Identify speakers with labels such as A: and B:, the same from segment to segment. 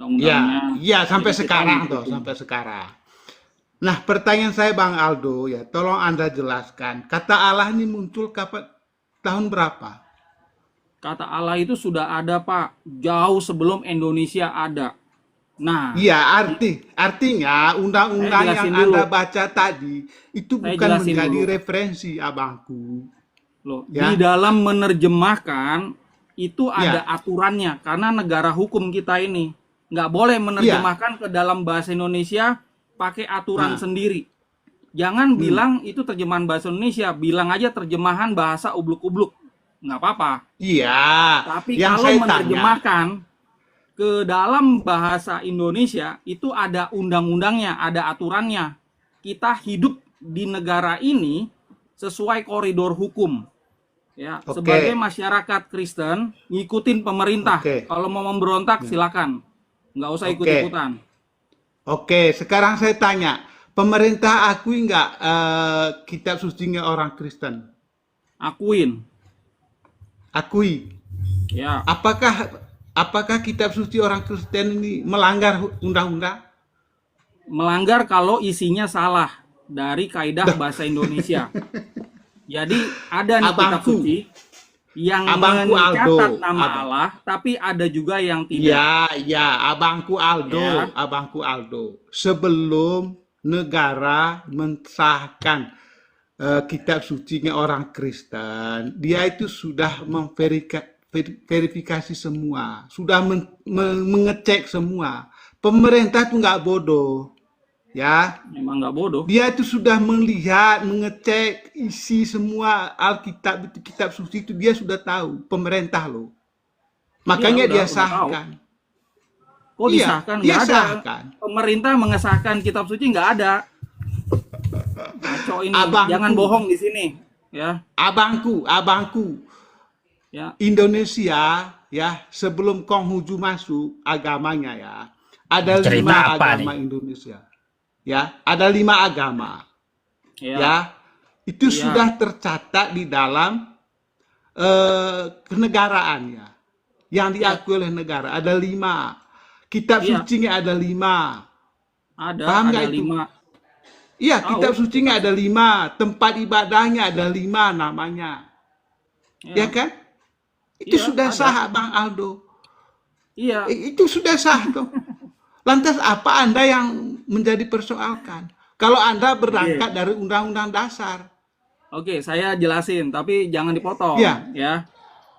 A: undang-undangnya.
B: Ya, sampai
A: Jadi kita
B: sekarang tuh,
A: ngikutin.
B: sampai sekarang. Nah, pertanyaan saya Bang Aldo ya, tolong Anda jelaskan. Kata Allah ini muncul kapan, tahun berapa?
A: Kata Allah itu sudah ada, Pak, jauh sebelum Indonesia ada. Nah,
B: Iya,
A: di-
B: artinya
A: saya
B: undang-undang yang
A: jelasin
B: Anda
A: dulu.
B: baca tadi itu
A: Saya
B: bukan
A: jelasin
B: menjadi
A: dulu.
B: referensi, abangku.
A: Loh, di
B: Ya,
A: dalam menerjemahkan itu ada
B: ya,
A: aturannya karena negara hukum kita ini nggak boleh
B: iya.
A: menerjemahkan ke dalam bahasa Indonesia pakai aturan
B: Nah,
A: sendiri. Jangan
B: hmm,
A: bilang itu terjemahan bahasa Indonesia, bilang aja terjemahan bahasa ubluk-ubluk. Nggak apa-apa.
B: iya.
A: Tapi
B: Yang
A: kalau
B: saya tanya,
A: menerjemahkan ke dalam bahasa Indonesia itu ada undang-undangnya, ada aturannya. Kita hidup di negara ini sesuai koridor hukum. Ya,
B: oke,
A: sebagai masyarakat Kristen, ngikutin pemerintah.
B: oke,
A: Kalau mau memberontak,
B: ya,
A: silakan. Nggak usah
B: oke,
A: ikut-ikutan.
B: oke. Sekarang saya tanya, pemerintah akui nggak kitab sucinya orang Kristen?
A: Akuin.
B: Akui.
A: Ya,
B: Apakah apakah kitab suci orang Kristen ini melanggar undang-undang?
A: melanggar kalau isinya salah dari kaidah bahasa Indonesia. Jadi ada nih kitab
B: Abangku,
A: suci yang
B: abangku Aldo,
A: mencatat nama
B: abang.
A: Allah, tapi ada juga yang tidak.
B: Ya, ya, abangku Aldo,
A: Ya,
B: abangku Aldo. Sebelum negara mensahkan kitab sucinya orang Kristen, dia itu sudah memverifikasi semua, sudah mengecek semua. Pemerintah itu nggak bodoh, ya.
A: memang nggak bodoh.
B: Dia itu sudah melihat, mengecek isi semua Alkitab itu, kitab suci itu dia sudah tahu. Pemerintah loh.
A: Iya,
B: Makanya dia
A: udah tahu.
B: sahkan.
A: Kok
B: Iya,
A: disahkan?
B: dia
A: Nggak ada.
B: sahkan.
A: Pemerintah mengesahkan kitab suci nggak ada. Ngaco ini, jangan
B: Abangku,
A: bohong di sini, ya,
B: abangku,
A: ya,
B: Indonesia ya sebelum Konghucu masuk agamanya ya, ada
C: Cerita
B: 5
C: apa nih?
B: agama Indonesia, ya, ada 5 agama,
A: ya,
B: ya, itu
A: ya,
B: sudah tercatat di dalam kenegaraannya, yang
A: ya,
B: diakui oleh negara ada 5, kitab
A: iya,
B: sucinya ada 5, paham
A: ada
B: nggak itu?
A: lima,
B: Iya, kitab
A: tahu,
B: sucinya ada 5, tempat ibadahnya ada 5 namanya, ya
A: ya,
B: kan? Itu
A: iya,
B: sudah
A: ada,
B: sah, Bang Aldo.
A: iya.
B: Itu sudah sah tuh. Lantas apa Anda yang menjadi persoalkan? Kalau Anda
A: Oke,
B: berangkat dari Undang-Undang Dasar.
A: oke, saya jelasin, tapi jangan dipotong,
B: Ya,
A: ya.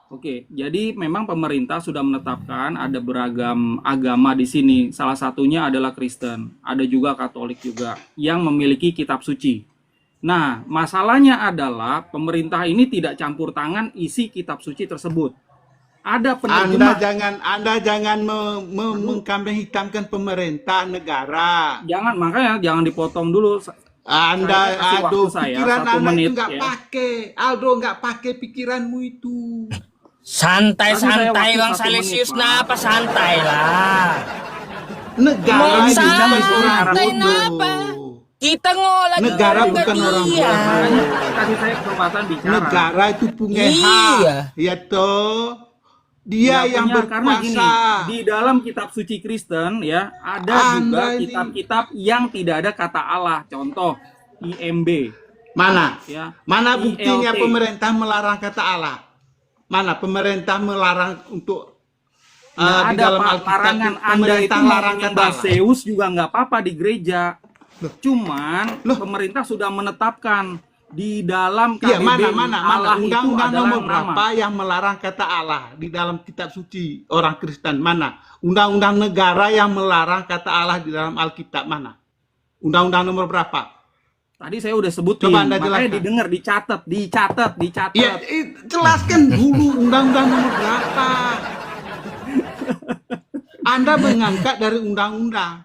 A: Oke, jadi memang pemerintah sudah menetapkan ada beragam agama di sini. Salah satunya adalah Kristen, ada juga Katolik juga yang memiliki kitab suci. Nah, masalahnya adalah pemerintah ini tidak campur tangan isi kitab suci tersebut. Ada penerjemah.
B: Anda jangan
A: Aduh,
B: mengkambing hitamkan pemerintah negara.
A: jangan, makanya jangan dipotong dulu. Saya
B: Anda,
A: kasih waktu
B: aduh,
A: saya
B: pikiran
A: satu
B: Anda itu
A: menit
B: nggak
A: ya.
B: pakai. Aldo nggak pakai pikiranmu itu.
A: Kasih saya
C: Santai-santai
A: waktu
C: Bang
A: 1 menit,
C: Salesius,
A: Pak.
C: napa santai lah.
B: Negara
C: Mau
A: Ini
B: itu
A: bisa
B: bukan orang
C: santai
A: berbicara.
C: napa?
B: bodoh.
C: Kita lagi
B: Negara
C: ngomong ke
B: bukan orang
C: dia.
B: bodoh.
A: Kasih saya kesempatan bicara.
B: Negara itu punya hak,
C: Iya.
B: ya toh. Dia
A: Nggak
B: yang
A: punya, karena gini,
B: berkuasa.
A: di dalam kitab suci Kristen ya ada juga
B: Anda ini
A: kitab-kitab yang tidak ada kata Allah. Contoh IMB,
B: mana?
A: ya,
B: Mana buktinya
A: ILT.
B: pemerintah melarang kata Allah? Mana pemerintah melarang untuk
A: Nggak
B: di
A: ada,
B: dalam
A: Pak,
B: Alkitab
A: larangan. Anda
B: pemerintah
A: itu mau
B: larang kata
A: menyembah
B: Allah?
A: Zeus juga nggak apa-apa di gereja.
B: Loh,
A: Cuman
B: loh,
A: pemerintah sudah menetapkan di dalam
B: iya
A: KBBI
B: mana
A: Allah itu
B: undang-undang
A: adalah
B: nomor
A: nama.
B: berapa yang melarang kata Allah di dalam kitab suci orang Kristen? Mana? Undang-undang negara yang melarang kata Allah di dalam Alkitab mana? Undang-undang nomor berapa?
A: Tadi saya udah
B: Coba
A: sebutin,
B: Anda
A: makanya
B: jelaskan.
A: didengar, dicatat.
B: Ya, jelaskan dulu undang-undang nomor berapa. Anda mengangkat dari undang-undang.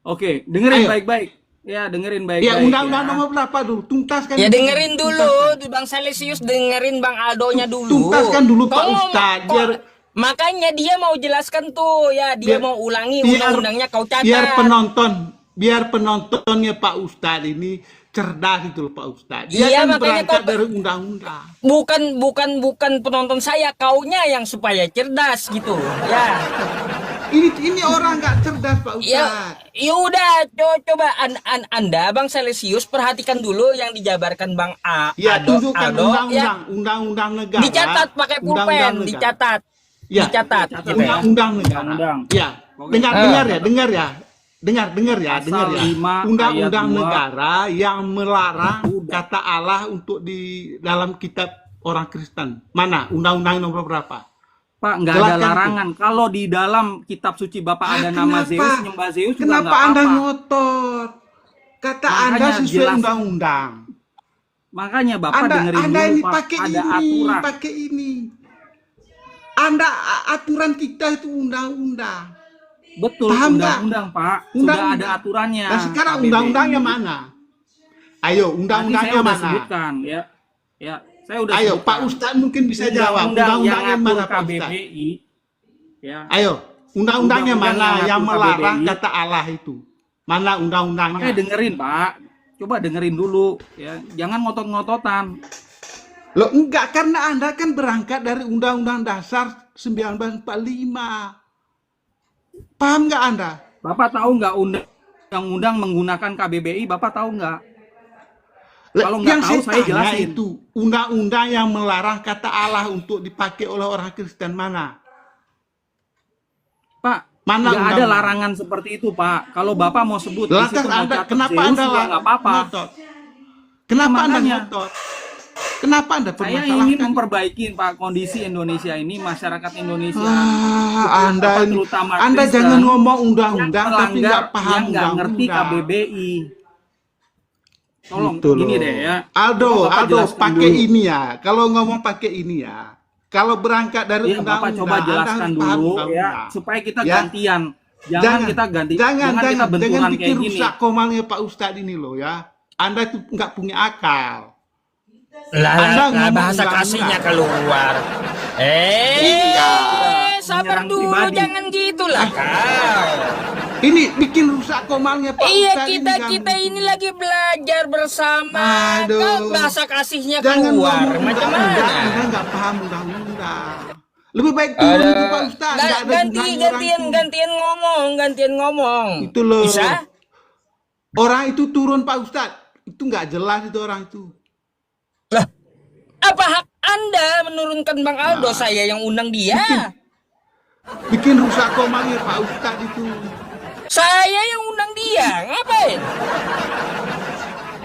A: Oke, dengerin
B: Ayo.
A: baik-baik. Ya, dengerin
B: Ya,
A: baik-baik
B: undang-undang
A: ya.
B: nomor berapa dulu? Tuntaskan
C: Ya
B: dulu.
C: dengerin dulu,
B: Tuntaskan.
C: Bang Salesius dengerin Bang Aldonya dulu.
B: Tuntaskan dulu Pak
C: Kau ngomong
B: Ustadz.
C: kok makanya dia mau jelaskan tuh ya, dia
B: biar
C: mau ulangi
B: biar
C: undang-undangnya kau
B: biar
C: catat.
B: penontonnya Pak Ustadz ini cerdas itu loh Pak Ustadz. Dia
C: Iya,
B: kan
C: makanya
B: berangkat
C: kau
B: dari undang-undang.
C: bukan penonton saya, kaunya yang supaya cerdas gitu. Ya.
B: Ini orang nggak cerdas Pak
C: Ya,
B: Ustadz.
C: ya udah, coba Anda Bang Celesius perhatikan dulu yang dijabarkan Bang
B: Ya, tunjukkan
C: Aldo, ya.
B: undang-undang negara.
C: Dicatat pakai
B: Undang-undang
C: pulpen,
B: negara.
C: dicatat.
B: Ya,
C: Dicatat gitu ya.
B: undang-undang negara.
A: Undang-undang.
B: Ya,
A: Oke.
B: dengar ya, dengar ya. Dengar ya.
A: Pasal 5
B: Undang-undang
A: ayat 2.
B: negara yang melarang kata Allah untuk di dalam kitab orang Kristen. Mana? Undang-undang nomor berapa?
A: Pak, nggak ada
B: Jelaskan
A: larangan. Kalau di dalam kitab suci Bapak ada nama
B: Kenapa?
A: Zeus, nyembah Zeus juga
B: Kenapa
A: nggak
B: Anda
A: apa-apa.
B: ngotot? Kata
A: Makanya
B: Anda sesuai
A: jelas.
B: undang-undang.
A: Makanya Bapak dengerin
B: Anda
A: dulu
B: ini
A: Pak,
B: pakai
A: ada
B: ini,
A: aturan.
B: pakai ini. Anda aturan kita itu undang-undang.
A: Betul,
B: Paham nggak?
A: undang-undang Pak. Sudah
B: Undang-undang.
A: ada aturannya.
B: Nah sekarang
A: KBBI.
B: undang-undangnya mana? Ayo,
A: Tadi
B: undang-undangnya
A: saya udah
B: mana?
A: sebutkan ya. Ya, saya udah
B: Ayo,
A: sebutkan.
B: Pak Ustadz mungkin bisa jawab.
A: Undang-undang yang
B: Undang-undangnya
A: atur
B: mana, Pak Ustadz?
A: KBBI. Ya.
B: Ayo, undang-undangnya
A: Undang-undang
B: mana
A: yang
B: yang
A: atur
B: melarang
A: KBBI.
B: kata Allah itu? Mana undang-undangnya?
A: Makanya dengerin Pak. Coba dengerin dulu ya. Jangan ngotot-ngototan.
B: Loh enggak, karena Anda kan berangkat dari Undang-Undang Dasar 1945. Paham nggak Anda?
A: Bapak tahu nggak undang-undang menggunakan KBBI? Bapak tahu nggak? Kalau nggak
B: Yang
A: tahu saya
B: tanya
A: jelasin.
B: itu undang-undang yang melarang kata Allah untuk dipakai oleh orang Kristen mana?
A: Pak,
B: Mana
A: nggak ada
B: undang-undang?
A: larangan seperti itu Pak. Kalau Bapak mau sebut di
B: Lantas
A: situ mau
B: Anda,
A: catat
B: kenapa
A: Zeus
B: Anda
A: juga nggak apa-apa.
B: ngotot? Kenapa Anda
A: Makanya.
B: ngotot? Kenapa Anda
A: Saya ingin
B: permasalahkan?
A: memperbaiki Pak kondisi Indonesia ini, masyarakat Indonesia.
B: Anda
A: Apa,
B: ini,
A: terutama
B: Anda
A: Kristen,
B: jangan ngomong
A: yang
B: undang-undang tapi
A: melanggar,
B: nggak paham
A: yang nggak ngerti
B: undang-undang.
A: KBBI. Tolong
B: Gitu
A: gini
B: loh.
A: deh ya.
B: Aldo,
A: Coba Bapak
B: Aldo
A: jelaskan
B: pakai
A: dulu.
B: ini ya. Kalau ngomong pakai ini ya. Kalau berangkat dari
A: Iya, Bapak
B: undang-undang,
A: coba
B: Anda
A: jelaskan
B: harus paham
A: dulu
B: undang-undang.
A: ya, supaya kita
B: Ya.
A: gantian. Jangan kita ganti, jangan kita
B: jangan
A: benturan
B: bikin
A: kayak gini.
B: rusak komalnya Pak Ustadz ini loh ya. Anda itu nggak punya akal.
C: Lah,
B: Anda ngomong
C: bahasa
B: undang-undang.
C: kasihnya keluar.
B: Iya.
C: Sabar
A: Menyerang
C: dulu,
A: pribadi.
C: jangan gitulah kau.
B: Ini bikin rusak komalnya Pak
C: Iya,
B: Ustadz ini.
C: kita ini lagi belajar bersama.
B: Aduh.
C: Kau bahasa kasihnya
B: Jangan
C: keluar.
B: ngomong
C: Macam
B: undang-undang,
C: mana?
B: Anda nggak paham undang-undang. Lebih baik turun itu Pak Ustadz. Nggak ada gunanya orang itu.
C: Gantian ngomong.
B: Itu loh.
C: Bisa?
B: Orang itu turun Pak Ustadz. Itu nggak jelas itu orang itu.
C: Lah, apa hak Anda menurunkan Bang Aldo? Saya yang undang dia.
B: Bikin rusak komalnya Pak Ustadz itu.
C: Saya yang undang dia. Ngapain?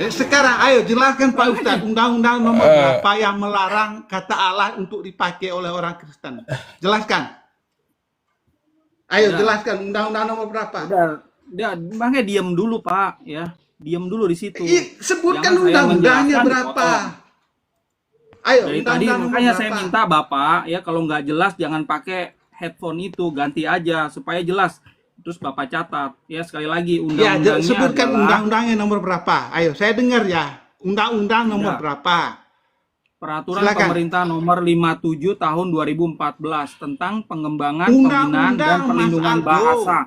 B: Sekarang ayo jelaskan Pak Ustadz. Undang-undang nomor berapa yang melarang kata Allah untuk dipakai oleh orang Kristen. Jelaskan. Ayo jelaskan undang-undang nomor berapa.
A: Udah, makanya diam dulu Pak ya. Diam dulu di situ.
B: Sebutkan
A: Jangan saya
B: undang-undangnya
A: menjelaskan,
B: berapa.
A: dipotong.
B: Ayo
A: Dari tadi
B: undang-undang nomor
A: makanya saya
B: berapa.
A: minta Bapak ya, kalau nggak jelas jangan pakai headphone itu, ganti aja supaya jelas. Terus Bapak catat ya, sekali lagi
B: Ya,
A: undang-undangnya
B: sebutkan
A: adalah
B: undang-undangnya nomor berapa. Ayo, saya dengar ya. Undang-undang nomor
A: Ya.
B: berapa.
A: Peraturan
B: Silakan.
A: Pemerintah Nomor 57 Tahun 2014 tentang pengembangan,
B: Undang-undang,
A: pembinaan dan
B: Mas
A: perlindungan
B: Aldo.
A: bahasa.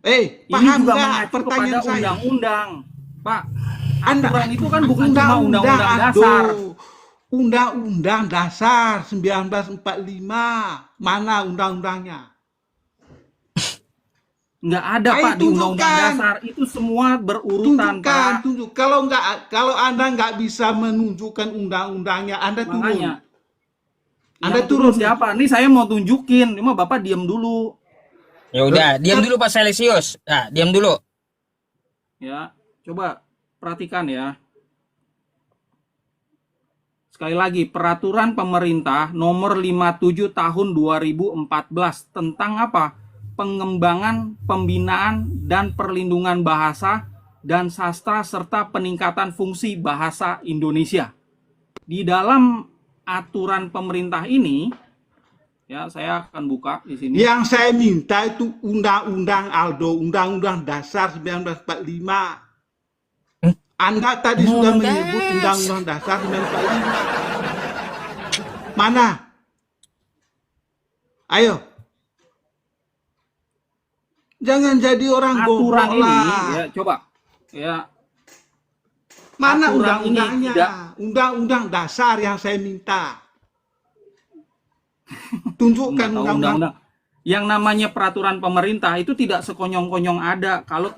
B: Ini
A: Ini juga
B: nggak
A: mengacu kepada
B: pertanyaan saya?
A: undang-undang, Pak.
B: Anda
A: Aturan itu kan bukan cuma undang-undang
B: Aldo.
A: dasar.
B: Undang-undang dasar 1945. Mana undang-undangnya?
A: Nggak ada
B: Ayo,
A: Pak di undang-undang
B: tunjukkan.
A: dasar. Itu semua berurutan
B: Tunjukkan,
A: Pak.
B: tunjuk. Kalau Anda nggak bisa menunjukkan undang-undangnya, Anda turun.
A: Makanya.
B: Anda
A: Yang
B: turun.
A: siapa? Nih saya mau tunjukin. Cuma Bapak diam dulu.
C: Ya udah, diam dulu Pak Celesius. Nah, diam dulu.
A: Ya, coba perhatikan ya. Sekali lagi, Peraturan Pemerintah Nomor 57 Tahun 2014 tentang apa? Pengembangan, pembinaan, dan perlindungan bahasa dan sastra serta peningkatan fungsi bahasa Indonesia. Di dalam aturan pemerintah ini, ya saya akan buka di sini.
B: Yang saya minta itu undang-undang Aldo, undang-undang dasar 1945. Anda tadi sudah menyebut undang-undang dasar 1945. Mana? Ayo. Jangan jadi orang
A: Aturan
B: goblok
A: ini,
B: lah.
A: ya coba, ya
B: Mana
A: aturan ini
B: undang-undangnya?
A: tidak-
B: Undang-undang dasar yang saya minta. Tunjukkan
A: nggak tahu
B: undang-undang.
A: Yang namanya peraturan pemerintah itu tidak sekonyong-konyong ada. Kalau